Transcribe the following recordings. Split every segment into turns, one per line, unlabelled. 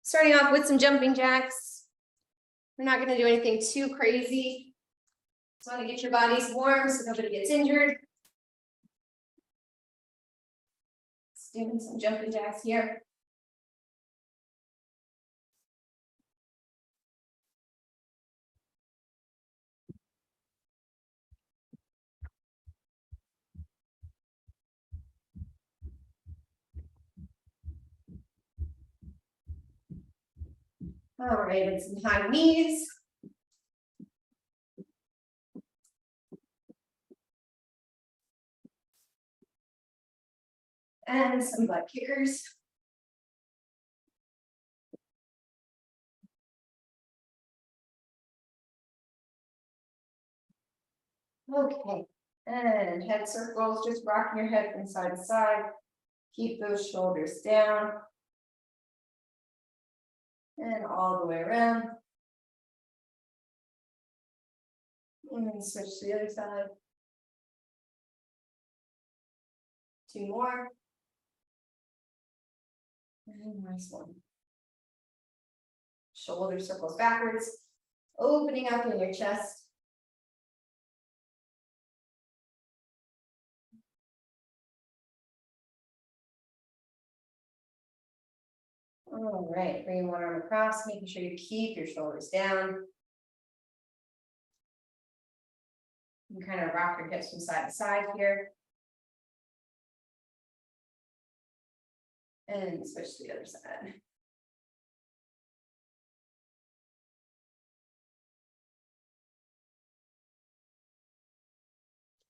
Starting off with some jumping jacks. We're not going to do anything too crazy. Just want to get your bodies warm so nobody gets injured. Just doing some jumping jacks here. All right, and some high knees. And some butt kickers. Okay, and head circles, just rocking your head from side to side. Keep those shoulders down. And all the way around. And then switch to the other side. 2 more. And nice one. Shoulder circles backwards, opening up in your chest. All right, bring one arm across, making sure you keep your shoulders down. You can kind of rock your hips from side to side here. And switch to the other side.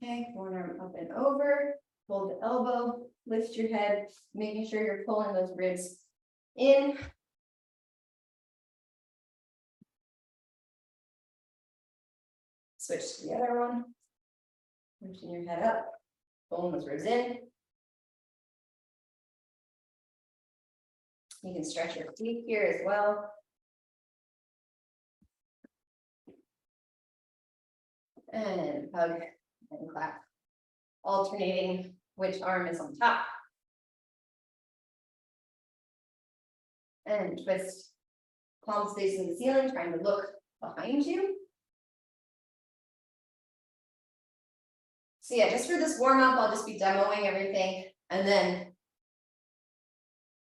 Okay, one arm up and over, hold the elbow, lift your head, making sure you're pulling those ribs in. Switch to the other one. Lifting your head up, pulling those ribs in. You can stretch your feet here as well. And hug and clap, alternating which arm is on top. And twist, palms facing the ceiling, trying to look behind you. So yeah, just for this warm up, I'll just be demoing everything. And then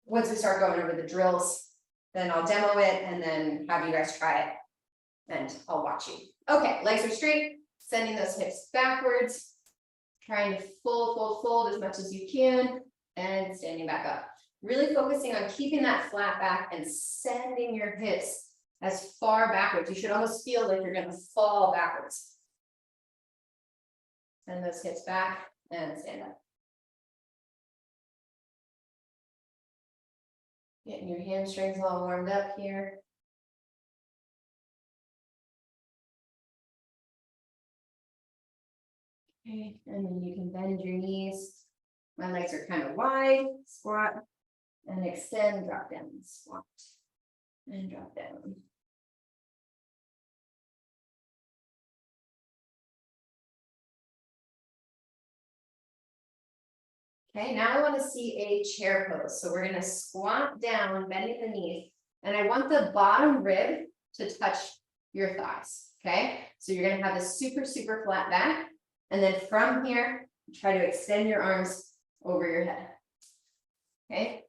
once we start going over the drills, then I'll demo it and then have you guys try it and I'll watch you. Okay, legs are straight, sending those hips backwards, trying to fold as much as you can and standing back up. Really focusing on keeping that flat back and sending your hips as far backwards. You should almost feel like you're gonna fall backwards. Send those hips back and stand up. Getting your hamstrings all warmed up here. Okay, and then you can bend your knees. My legs are kind of wide, squat, and extend, drop down, squat, and drop down. Okay, now I want to see a chair pose. So we're going to squat down, bending the knees, and I want the bottom rib to touch your thighs. Okay, so you're going to have a super flat back, and then from here, try to extend your arms over your head. Okay,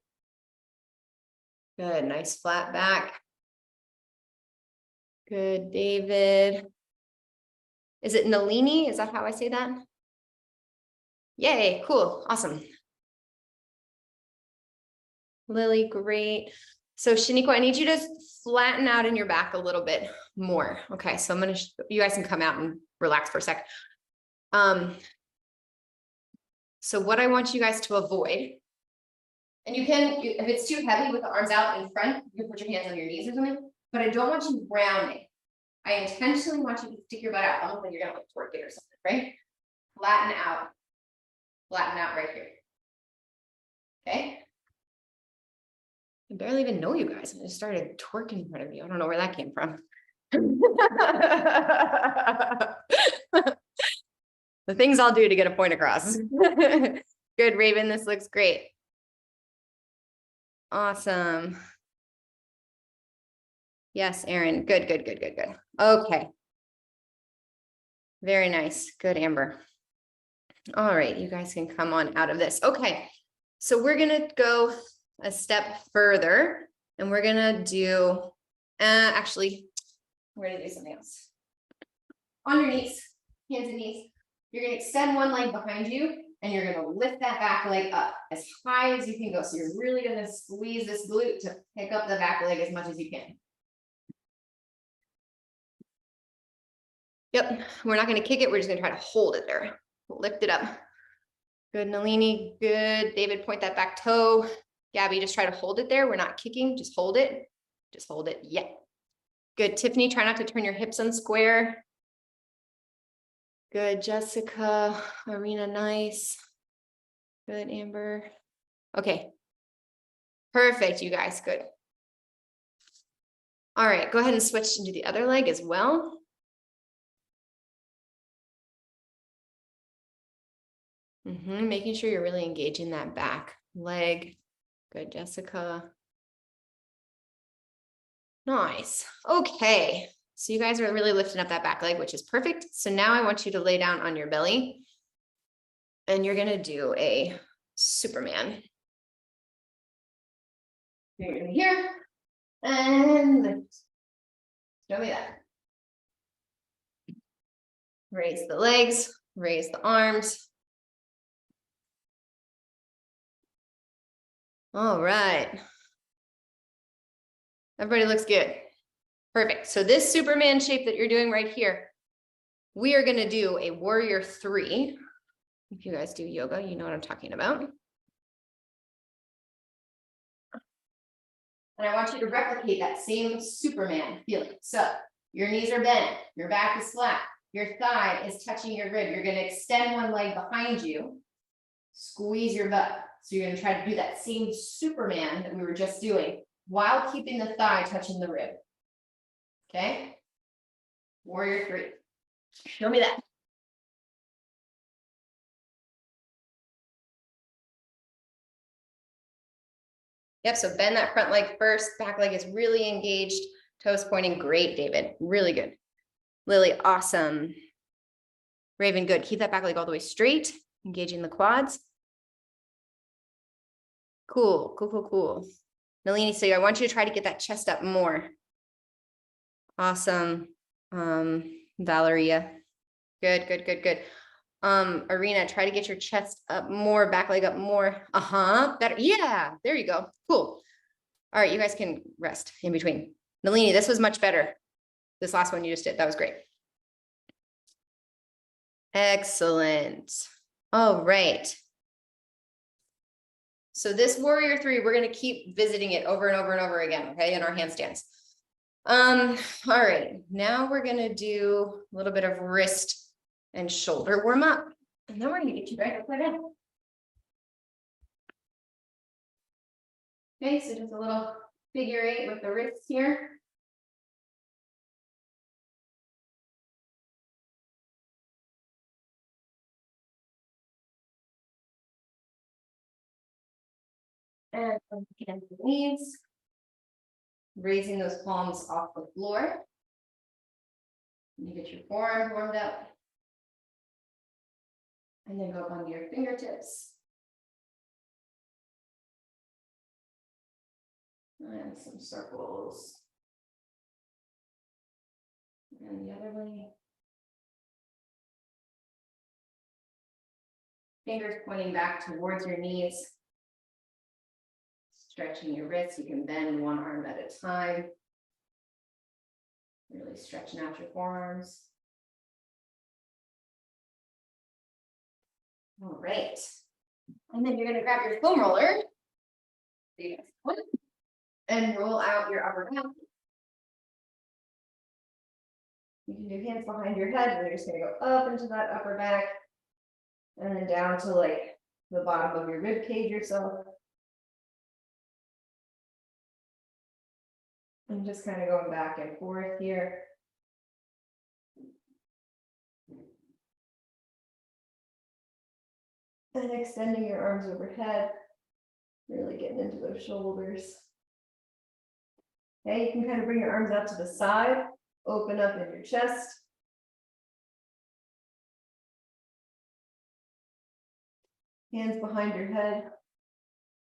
good, nice flat back. Good, David. Is it Nalini? Is that how I say that? Yay, cool, awesome. Lily, great. So Shaniqua, I need you to flatten out in your back a little bit more. Okay, so I'm gonna, you guys can come out and relax for a sec. So what I want you guys to avoid, and you can, if it's too heavy with the arms out in front, you can put your hands on your knees or something, but I don't want you rounding. I intentionally want you to stick your butt out. I don't think you're gonna like twerk it or something, right? Flatten out right here. Okay. I barely even know you guys. I just started twerking in front of you. I don't know where that came from. The things I'll do to get a point across. Good, Raven. This looks great. Awesome. Yes, Erin. Good, good, good, good, good. Okay. Very nice. Good, Amber. All right, you guys can come on out of this. Okay, so we're gonna go a step further and we're gonna do, actually, we're gonna do something else. On your knees, hands and knees. You're gonna extend one leg behind you and you're gonna lift that back leg up as high as you can go. So you're really gonna squeeze this glute to pick up the back leg as much as you can. Yep, we're not gonna kick it, we're just gonna try to hold it there. Lift it up. Good, Nalini, good. David, point that back toe. Gabby, just try to hold it there. We're not kicking, just hold it. Just hold it, yeah. Good, Tiffany, try not to turn your hips unsquare. Good, Jessica, Arena, nice. Good, Amber. Okay. Perfect, you guys, good. All right, go ahead and switch into the other leg as well. Making sure you're really engaging that back leg. Good, Jessica. Nice. Okay. So you guys are really lifting up that back leg, which is perfect. So now I want you to lay down on your belly and you're going to do a Superman. You're going to here and lift. Show me that. Raise the legs, raise the arms. All right. Everybody looks good. Perfect. So this Superman shape that you're doing right here, we are going to do a warrior 3. If you guys do yoga, you know what I'm talking about. And I want you to replicate that same Superman feeling. So your knees are bent, your back is flat, your thigh is touching your rib. You're going to extend one leg behind you, squeeze your butt. So you're going to try to do that same Superman that we were just doing while keeping the thigh touching the rib. Okay? Warrior 3. Show me that. Yep, so bend that front leg first. Back leg is really engaged. Toes pointing. Great, David. Really good. Lily, awesome. Raven, good. Keep that back leg all the way straight. Engaging the quads. Cool, cool, cool, cool. Nalini, so I want you to try to get that chest up more. Awesome. Valeria. Good, good, good, good. Arena, try to get your chest up more, back leg up more. Better. Yeah, there you go. Cool. All right, you guys can rest in between. Nalini, this was much better. This last one you just did, that was great. Excellent. All right. So this warrior 3, we're going to keep visiting it over and over and over again, okay, in our handstands. All right, now we're going to do a little bit of wrist and shoulder warm up. And then we're going to get you back upside down. Okay, so just a little figure 8 with the wrists here. And again, the knees. Raising those palms off the floor. You get your forearm warmed up. And then go up onto your fingertips. And some circles. And the other way. Fingers pointing back towards your knees. Stretching your wrists. You can bend one arm at a time. Really stretching out your forearms. All right. And then you're going to grab your foam roller. And roll out your upper back. You can do hands behind your head. We're just going to go up into that upper back. And then down to like the bottom of your rib cage yourself. And just kind of going back and forth here. And extending your arms overhead. Really getting into those shoulders. Okay, you can kind of bring your arms out to the side, open up in your chest. Hands behind your head.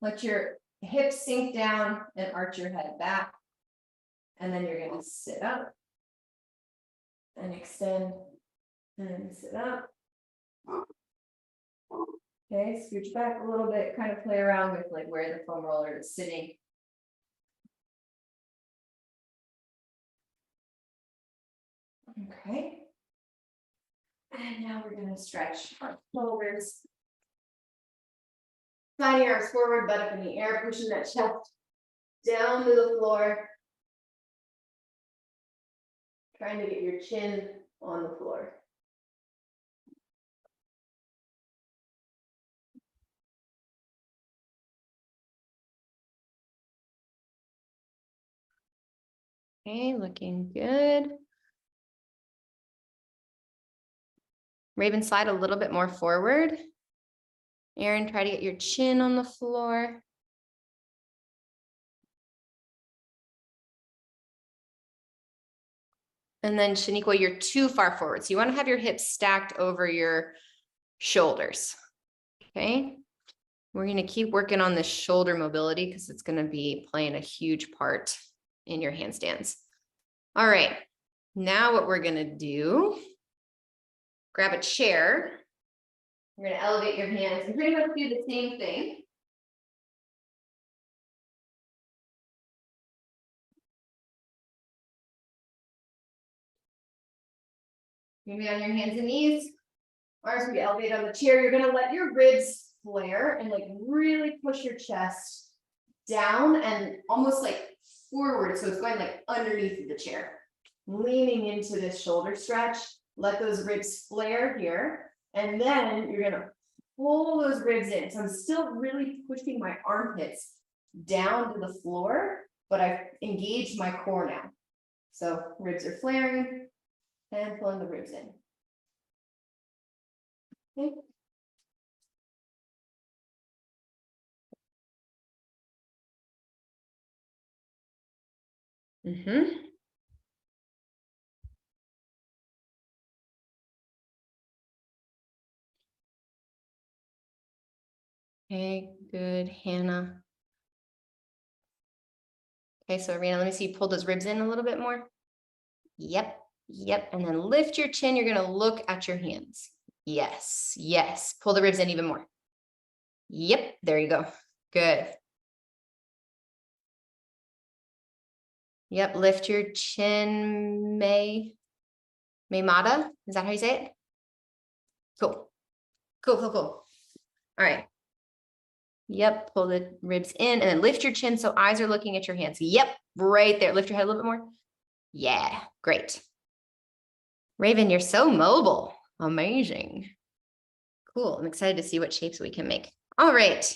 Let your hips sink down and arch your head back. And then you're going to sit up and extend and sit up. Okay, scooch back a little bit, kind of play around with like where the foam roller is sitting. Okay. And now we're going to stretch our shoulders. Sliding your arms forward, butt up in the air, pushing that chest down to the floor. Trying to get your chin on the floor. Okay, looking good. Raven, slide a little bit more forward. Aaron, try to get your chin on the floor. And then Shaniqua, you're too far forward. So you want to have your hips stacked over your shoulders. Okay. We're going to keep working on this shoulder mobility because it's going to be playing a huge part in your handstands. All right. Now what we're going to do, grab a chair. You're going to elevate your hands and pretty much do the same thing. You're going to be on your hands and knees. Arms will be elevated on the chair. You're going to let your ribs flare and like really push your chest down and almost like forward. So it's going like underneath the chair, leaning into this shoulder stretch. Let those ribs flare here. And then you're going to pull those ribs in. So I'm still really pushing my armpits down to the floor, but I've engaged my core now. So ribs are flaring and pulling the ribs in. Okay. Okay, good, Hannah. Okay, so Arena, let me see you pull those ribs in a little bit more. Yep, yep, and then lift your chin. You're gonna look at your hands. Yes, yes, pull the ribs in even more. Yep, there you go, good. Yep, lift your chin, Maymata, is that how you say it? Cool, cool, cool, cool. All right. Yep, pull the ribs in and then lift your chin so eyes are looking at your hands. Yep, right there. Lift your head a little bit more. Yeah, great. Raven, you're so mobile. Amazing. Cool. I'm excited to see what shapes we can make. All right.